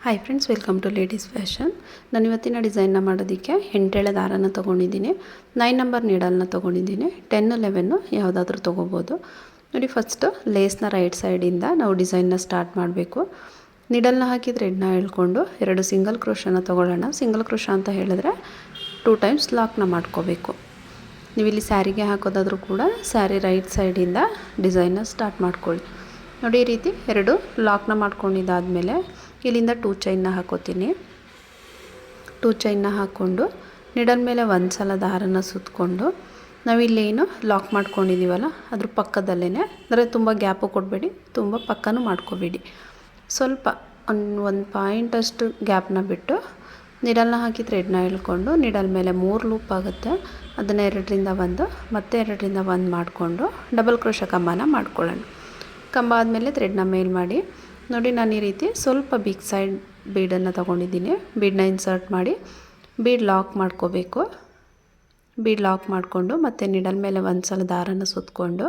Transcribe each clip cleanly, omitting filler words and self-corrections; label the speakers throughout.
Speaker 1: Hi friends, welcome to ladies fashion. ನಾನು ಇವತ್ತಿನ ಡಿಸೈನ್ನ ಮಾಡೋದಕ್ಕೆ 8 ದಾರನ ತೊಗೊಂಡಿದ್ದೀನಿ. 9 ನಂಬರ್ ನೀಡಲ್ನ ತೊಗೊಂಡಿದ್ದೀನಿ. 10, 11 ಯಾವುದಾದ್ರೂ ತೊಗೋಬೋದು. ನೋಡಿ, ಫಸ್ಟು ಲೇಸ್ನ ರೈಟ್ ಸೈಡಿಂದ ನಾವು ಡಿಸೈನ್ನ ಸ್ಟಾರ್ಟ್ ಮಾಡಬೇಕು. ನೀಡಲ್ನ ಹಾಕಿ ಥ್ರೆಡ್ನ ಎಳ್ಕೊಂಡು 2 ಸಿಂಗಲ್ ಕ್ರೋಶನ ತೊಗೊಳ್ಳೋಣ. ಸಿಂಗಲ್ ಕ್ರೋಶ ಅಂತ ಹೇಳಿದ್ರೆ 2 ಟೈಮ್ಸ್ ಲಾಕ್ನ ಮಾಡ್ಕೋಬೇಕು. ನೀವು ಇಲ್ಲಿ ಸ್ಯಾರಿಗೆ ಹಾಕೋದಾದರೂ ಕೂಡ ಸ್ಯಾರಿ ರೈಟ್ ಸೈಡಿಂದ ಡಿಸೈನ್ನ ಸ್ಟಾರ್ಟ್ ಮಾಡ್ಕೊಳ್ಳಿ. ನೋಡಿ, ಈ ರೀತಿ 2 ಲಾಕ್ನ ಮಾಡ್ಕೊಂಡಿದ್ದಾದಮೇಲೆ ಇಲ್ಲಿಂದ 2 ಚೈನ್ನ ಹಾಕೋತೀನಿ. 2 ಚೈನ್ನ ಹಾಕ್ಕೊಂಡು ನಿಡಲ್ ಮೇಲೆ ಒಂದು ಸಲ ದಾರನ ಸುತ್ತಕೊಂಡು ನಾವಿಲ್ಲೇನು ಲಾಕ್ ಮಾಡ್ಕೊಂಡಿದ್ದೀವಲ್ಲ ಅದ್ರ ಪಕ್ಕದಲ್ಲೇ, ಅಂದರೆ ತುಂಬ ಗ್ಯಾಪು ಕೊಡಬೇಡಿ, ತುಂಬ ಪಕ್ಕನೂ ಮಾಡ್ಕೋಬೇಡಿ. ಸ್ವಲ್ಪ ಒಂದು ಪಾಯಿಂಟಷ್ಟು ಗ್ಯಾಪ್ನ ಬಿಟ್ಟು ನಿಡಲ್ನ ಹಾಕಿ ಥ್ರೆಡ್ನ ಎಳ್ಕೊಂಡು ನಿಡಲ್ ಮೇಲೆ 3 ಲೂಪ್ ಆಗುತ್ತೆ. ಅದನ್ನು 2ರಿಂದ 1 ಮತ್ತು 2ರಿಂದ 1 ಮಾಡಿಕೊಂಡು ಡಬಲ್ ಕ್ರೋಶ ಕಂಬನ ಮಾಡ್ಕೊಳ್ಳೋಣ. ಕಂಬ ಆದಮೇಲೆ ಥ್ರೆಡ್ನ ಮೇಲ್ ಮಾಡಿ ನೋಡಿ, ನಾನು ಈ ರೀತಿ ಸ್ವಲ್ಪ ಬಿಗ್ ಸೈಡ್ ಬೀಡನ್ನು ತೊಗೊಂಡಿದ್ದೀನಿ. ಬೀಡನ್ನ ಇನ್ಸರ್ಟ್ ಮಾಡಿ ಬೀಡ್ ಲಾಕ್ ಮಾಡ್ಕೋಬೇಕು. ಬೀಡ್ ಲಾಕ್ ಮಾಡಿಕೊಂಡು ಮತ್ತು ನಿಡಲ್ ಮೇಲೆ ಒಂದು ಸಲ ದಾರನ ಸುತ್ತಕೊಂಡು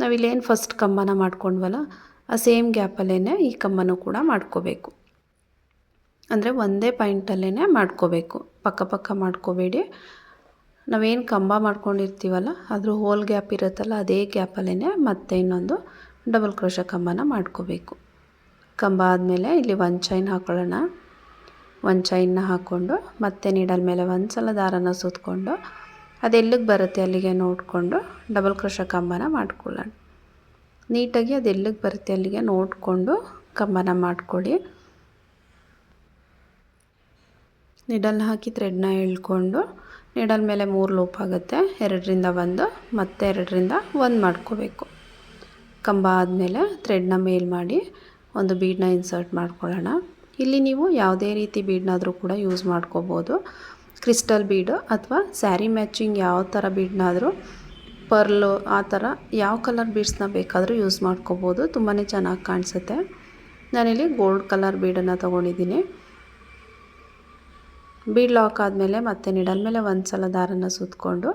Speaker 1: ನಾವಿಲ್ಲೇನು ಫಸ್ಟ್ ಕಂಬನ ಮಾಡ್ಕೊಂಡ್ವಲ್ಲ ಆ ಸೇಮ್ ಗ್ಯಾಪಲ್ಲೇ ಈ ಕಂಬನೂ ಕೂಡ ಮಾಡ್ಕೋಬೇಕು. ಅಂದರೆ ಒಂದೇ ಪಾಯಿಂಟಲ್ಲೇ ಮಾಡ್ಕೋಬೇಕು, ಪಕ್ಕ ಮಾಡ್ಕೋಬೇಡಿ. ನಾವೇನು ಕಂಬ ಮಾಡ್ಕೊಂಡಿರ್ತೀವಲ್ಲ ಅದ್ರ ಹೋಲ್ ಗ್ಯಾಪ್ ಇರುತ್ತಲ್ಲ ಅದೇ ಗ್ಯಾಪಲ್ಲೇ ಮತ್ತೆ ಇನ್ನೊಂದು ಡಬಲ್ ಕ್ರೋಶ ಕಂಬನ ಮಾಡ್ಕೋಬೇಕು. ಕಂಬ ಆದಮೇಲೆ ಇಲ್ಲಿ 1 ಚೈನ್ ಹಾಕೊಳ್ಳೋಣ. 1 ಚೈನ್ನ ಹಾಕ್ಕೊಂಡು ಮತ್ತೆ ನೀಡಲ್ ಮೇಲೆ ಒಂದು ಸಲ ದಾರನ ಸುತ್ತಕೊಂಡು ಅದೆಲ್ಲಿಗೆ ಬರುತ್ತೆ ಅಲ್ಲಿಗೆ ನೋಡಿಕೊಂಡು ಡಬಲ್ ಕ್ರೋಶ ಕಂಬನ ಮಾಡ್ಕೊಳ್ಳೋಣ. ನೀಟಾಗಿ ಅದೆಲ್ಲಿಗೆ ಬರುತ್ತೆ ಅಲ್ಲಿಗೆ ನೋಡಿಕೊಂಡು ಕಂಬನ ಮಾಡ್ಕೊಳ್ಳಿ. ನಿಡಲ್ನ ಹಾಕಿ ಥ್ರೆಡ್ನ ಎಳ್ಕೊಂಡು ನಿಡಲ್ ಮೇಲೆ 3 ಲೂಪ್ ಆಗುತ್ತೆ. 2ರಿಂದ 1 ಮತ್ತು 2ರಿಂದ 1 ಮಾಡ್ಕೋಬೇಕು. ಕಂಬ ಆದಮೇಲೆ ಥ್ರೆಡ್ನ ಮೇಲ್ ಮಾಡಿ ಒಂದು ಬೀಡನ್ನ ಇನ್ಸರ್ಟ್ ಮಾಡ್ಕೊಳ್ಳೋಣ. ಇಲ್ಲಿ ನೀವು ಯಾವುದೇ ರೀತಿ ಬೀಡನ್ನಾದರೂ ಕೂಡ ಯೂಸ್ ಮಾಡ್ಕೋಬೋದು. ಕ್ರಿಸ್ಟಲ್ ಬೀಡು ಅಥವಾ ಸ್ಯಾರಿ ಮ್ಯಾಚಿಂಗ್ ಯಾವ ಥರ ಬೀಡನ್ನಾದರೂ, ಪರ್ಲು ಆ ಥರ ಯಾವ ಕಲರ್ ಬೀಡ್ಸ್ನ ಬೇಕಾದರೂ ಯೂಸ್ ಮಾಡ್ಕೋಬೋದು. ತುಂಬಾ ಚೆನ್ನಾಗಿ ಕಾಣಿಸುತ್ತೆ. ನಾನಿಲ್ಲಿ ಗೋಲ್ಡ್ ಕಲರ್ ಬೀಡನ್ನು ತೊಗೊಂಡಿದ್ದೀನಿ. ಬೀಡ್ ಲಾಕ್ ಆದಮೇಲೆ ಮತ್ತೆ ನಿಡಲ್ ಮೇಲೆ ಒಂದು ಸಲ ದಾರನ ಸುತ್ತಕೊಂಡು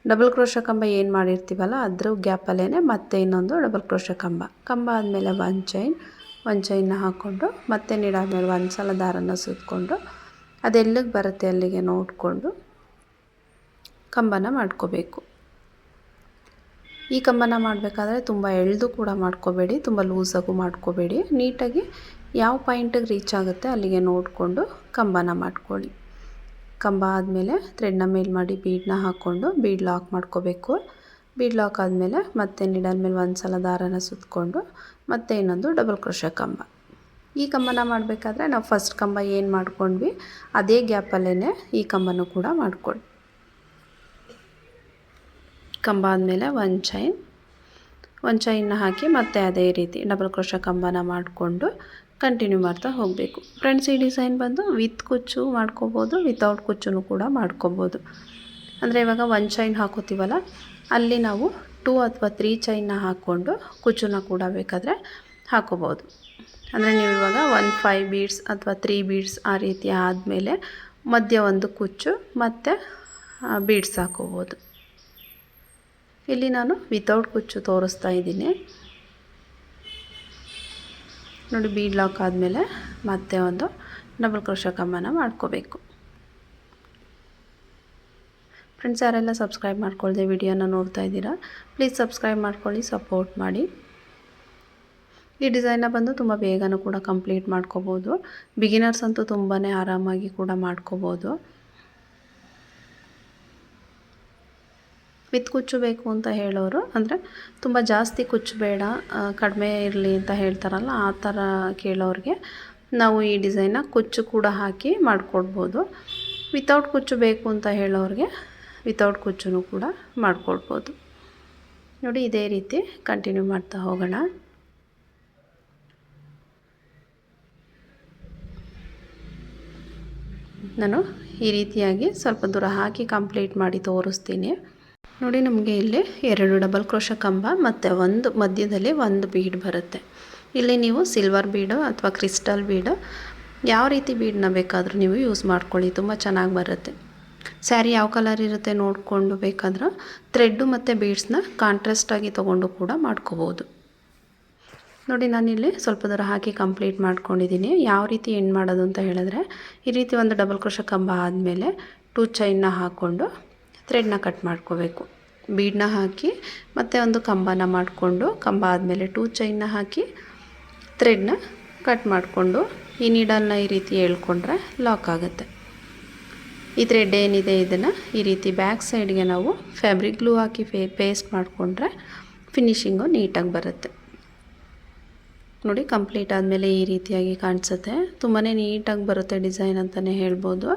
Speaker 1: ಡಬಲ್ ಕ್ರೋಶ ಕಂಬ ಏನು ಮಾಡಿರ್ತೀವಲ್ಲ ಅದ್ರ ಗ್ಯಾಪಲ್ಲೇ ಮತ್ತೆ ಇನ್ನೊಂದು ಡಬಲ್ ಕ್ರೋಶ ಕಂಬ ಆದಮೇಲೆ 1 ಚೈನ್ನ ಹಾಕ್ಕೊಂಡು ಮತ್ತೆ ನಿಡಲ್ ಮೇಲೆ ಒಂದು ಸಲ ದಾರನ ಸುತ್ತಕೊಂಡು ಅದೆಲ್ಲಿಗೆ ಬರುತ್ತೆ ಅಲ್ಲಿಗೆ ನೋಡಿಕೊಂಡು ಕಂಬನ ಮಾಡ್ಕೋಬೇಕು. ಈ ಕಂಬನ ಮಾಡಬೇಕಾದ್ರೆ ತುಂಬ ಎಳೆದು ಕೂಡ ಮಾಡ್ಕೋಬೇಡಿ, ತುಂಬ ಲೂಸಾಗೂ ಮಾಡ್ಕೋಬೇಡಿ. ನೀಟಾಗಿ ಯಾವ ಪಾಯಿಂಟಿಗೆ ರೀಚ್ ಆಗುತ್ತೆ ಅಲ್ಲಿಗೆ ನೋಡಿಕೊಂಡು ಕಂಬನ ಮಾಡ್ಕೊಳ್ಳಿ. ಕಂಬ ಆದಮೇಲೆ ಥ್ರೆಡ್ನ ಮೇಲ್ ಮಾಡಿ ಬೀಡನ್ನ ಹಾಕ್ಕೊಂಡು ಬೀಡ್ ಲಾಕ್ ಮಾಡ್ಕೋಬೇಕು. ಬೀಡ್ ಲಾಕ್ ಆದಮೇಲೆ ಮತ್ತೆ ನಿಡಲ್ ಮೇಲೆ ಒಂದು ಸಲ ದಾರನ ಸುತ್ತಕೊಂಡು ಮತ್ತೆ ಇನ್ನೊಂದು ಡಬಲ್ ಕ್ರೋಶ ಕಂಬ. ಈ ಕಂಬನ ಮಾಡಬೇಕಾದ್ರೆ ನಾವು ಫಸ್ಟ್ ಕಂಬ ಏನು ಮಾಡ್ಕೊಂಡ್ವಿ ಅದೇ ಗ್ಯಾಪಲ್ಲೇ ಈ ಕಂಬನೂ ಕೂಡ ಮಾಡ್ಕೊಳ್ಳಿ. ಕಂಬ ಆದಮೇಲೆ 1 ಚೈನ್ನ ಹಾಕಿ ಮತ್ತೆ ಅದೇ ರೀತಿ ಡಬಲ್ ಕ್ರೋಶ ಕಂಬನ ಮಾಡಿಕೊಂಡು ಕಂಟಿನ್ಯೂ ಮಾಡ್ತಾ ಹೋಗಬೇಕು. ಫ್ರೆಂಡ್ಸ್, ಈ ಡಿಸೈನ್ ಬಂದು ವಿತ್ ಕುಚ್ಚು ಮಾಡ್ಕೋಬೋದು, ವಿತೌಟ್ ಕುಚ್ಚು ಕೂಡ ಮಾಡ್ಕೋಬೋದು. ಅಂದರೆ ಇವಾಗ 1 ಚೈನ್ ಹಾಕೋತೀವಲ್ಲ ಅಲ್ಲಿ ನಾವು 2 ಅಥವಾ 3 ಚೈನ್ನ ಹಾಕ್ಕೊಂಡು ಕುಚ್ಚನ್ನ ಕೂಡ ಬೇಕಾದರೆ ಹಾಕೋಬೋದು. ಅಂದರೆ ನೀವು ಇವಾಗ 5 ಬೀಡ್ಸ್ ಅಥವಾ 3 ಬೀಡ್ಸ್ ಆ ರೀತಿ ಆದಮೇಲೆ ಮಧ್ಯ ಒಂದು ಕುಚ್ಚು ಮತ್ತು ಬೀಡ್ಸ್ ಹಾಕೋಬೋದು. ಇಲ್ಲಿ ನಾನು ವಿತೌಟ್ ಕುಚ್ಚು ತೋರಿಸ್ತಾ ಇದ್ದೀನಿ. ನೋಡಿ, ಬೀಡ್ ಲಾಕ್ ಆದಮೇಲೆ ಮತ್ತೆ ಒಂದು ಡಬಲ್ ಕ್ರೋಶ ಕಂಬನ ಮಾಡ್ಕೋಬೇಕು. ಫ್ರೆಂಡ್ಸ್, ಯಾರೆಲ್ಲ ಸಬ್ಸ್ಕ್ರೈಬ್ ಮಾಡ್ಕೊಳ್ದೆ ವಿಡಿಯೋನ ನೋಡ್ತಾ ಇದ್ದೀರಾ, ಪ್ಲೀಸ್ ಸಬ್ಸ್ಕ್ರೈಬ್ ಮಾಡ್ಕೊಳ್ಳಿ, ಸಪೋರ್ಟ್ ಮಾಡಿ. ಈ ಡಿಸೈನ್ನ ಬಂದು ತುಂಬ ಬೇಗನೂ ಕೂಡ ಕಂಪ್ಲೀಟ್ ಮಾಡ್ಕೋಬೋದು. ಬಿಗಿನರ್ಸ್ ಅಂತೂ ತುಂಬಾ ಆರಾಮಾಗಿ ಕೂಡ ಮಾಡ್ಕೋಬೋದು. ವಿತ್ ಕುಚ್ಚು ಬೇಕು ಅಂತ ಹೇಳೋರು, ಅಂದರೆ ತುಂಬ ಜಾಸ್ತಿ ಕುಚ್ಚು ಬೇಡ, ಕಡಿಮೆ ಇರಲಿ ಅಂತ ಹೇಳ್ತಾರಲ್ಲ ಆ ಥರ ಕೇಳೋರಿಗೆ ನಾವು ಈ ಡಿಸೈನ್ನ ಕುಚ್ಚು ಕೂಡ ಹಾಕಿ ಮಾಡಿಕೊಡ್ಬೋದು. ವಿತೌಟ್ ಕುಚ್ಚು ಬೇಕು ಅಂತ ಹೇಳೋರಿಗೆ ವಿತೌಟ್ ಕುಚ್ಚು ಕೂಡ ಮಾಡಿಕೊಡ್ಬೋದು. ನೋಡಿ, ಇದೇ ರೀತಿ ಕಂಟಿನ್ಯೂ ಮಾಡ್ತಾ ಹೋಗೋಣ. ನಾನು ಈ ರೀತಿಯಾಗಿ ಸ್ವಲ್ಪ ದೂರ ಹಾಕಿ ಕಂಪ್ಲೀಟ್ ಮಾಡಿ ತೋರಿಸ್ತೀನಿ. ನೋಡಿ, ನಮಗೆ ಇಲ್ಲಿ 2 ಡಬಲ್ ಕ್ರೋಶ ಕಂಬ ಮತ್ತು ಒಂದು ಮಧ್ಯದಲ್ಲಿ 1 ಬೀಡ್ ಬರುತ್ತೆ. ಇಲ್ಲಿ ನೀವು ಸಿಲ್ವರ್ ಬೀಡು ಅಥವಾ ಕ್ರಿಸ್ಟಲ್ ಬೀಡು ಯಾವ ರೀತಿ ಬೀಡನ್ನ ಬೇಕಾದರೂ ನೀವು ಯೂಸ್ ಮಾಡ್ಕೊಳ್ಳಿ, ತುಂಬ ಚೆನ್ನಾಗಿ ಬರುತ್ತೆ. ಸ್ಯಾರಿ ಯಾವ ಕಲರ್ ಇರುತ್ತೆ ನೋಡಿಕೊಂಡು ಬೇಕಾದ್ರೆ ಥ್ರೆಡ್ಡು ಮತ್ತು ಬೀಡ್ಸ್ನ ಕಾಂಟ್ರಾಸ್ಟಾಗಿ ತೊಗೊಂಡು ಕೂಡ ಮಾಡ್ಕೋಬೋದು. ನೋಡಿ ನಾನಿಲ್ಲಿ ಸ್ವಲ್ಪ ದೂರ ಹಾಕಿ ಕಂಪ್ಲೀಟ್ ಮಾಡ್ಕೊಂಡಿದ್ದೀನಿ. ಯಾವ ರೀತಿ ಎಂಡ್ ಮಾಡೋದು ಅಂತ ಹೇಳಿದ್ರೆ, ಈ ರೀತಿ ಒಂದು ಡಬಲ್ ಕ್ರೋಶೆ ಕಂಬ ಆದಮೇಲೆ 2 ಚೈನ್ನ ಹಾಕ್ಕೊಂಡು ಥ್ರೆಡ್ನ ಕಟ್ ಮಾಡ್ಕೋಬೇಕು. ಬೀಡನ್ನ ಹಾಕಿ ಮತ್ತೆ ಒಂದು ಕಂಬನ ಮಾಡಿಕೊಂಡು, ಕಂಬ ಆದಮೇಲೆ 2 ಚೈನ್ನ ಹಾಕಿ ಥ್ರೆಡ್ನ ಕಟ್ ಮಾಡಿಕೊಂಡು ಈ ನೀಡಲ್ನ ಈ ರೀತಿ ಎಳ್ಕೊಂಡ್ರೆ ಲಾಕ್ ಆಗುತ್ತೆ. ಈ ಥ್ರೆಡ್ ಏನಿದೆ ಇದನ್ನು ಈ ರೀತಿ ಬ್ಯಾಕ್ ಸೈಡ್ಗೆ ನಾವು ಫ್ಯಾಬ್ರಿಕ್ ಗ್ಲೂ ಹಾಕಿ ಪೇಸ್ಟ್ ಮಾಡಿಕೊಂಡ್ರೆ ಫಿನಿಶಿಂಗು ನೀಟಾಗಿ ಬರುತ್ತೆ. ನೋಡಿ ಕಂಪ್ಲೀಟ್ ಆದಮೇಲೆ ಈ ರೀತಿಯಾಗಿ ಕಾಣಿಸುತ್ತೆ. ತುಂಬಾ ನೀಟಾಗಿ ಬರುತ್ತೆ ಡಿಸೈನ್ ಅಂತಲೇ ಹೇಳ್ಬೋದು.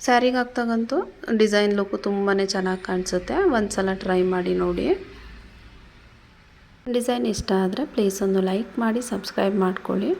Speaker 1: ಸ್ಯಾರಿಗೆ ಹಾಕ್ದಾಗಂತೂ ಡಿಸೈನ್ ಲುಕ್ಕು ತುಂಬಾ ಚೆನ್ನಾಗಿ ಕಾಣಿಸುತ್ತೆ. ಒಂದು ಸಲ ಟ್ರೈ ಮಾಡಿ ನೋಡಿ. ಡಿಸೈನ್ ಇಷ್ಟ ಆದರೆ ಪ್ಲೀಸ್ ಒಂದು ಲೈಕ್ ಮಾಡಿ ಸಬ್ಸ್ಕ್ರೈಬ್ ಮಾಡ್ಕೊಳ್ಳಿ.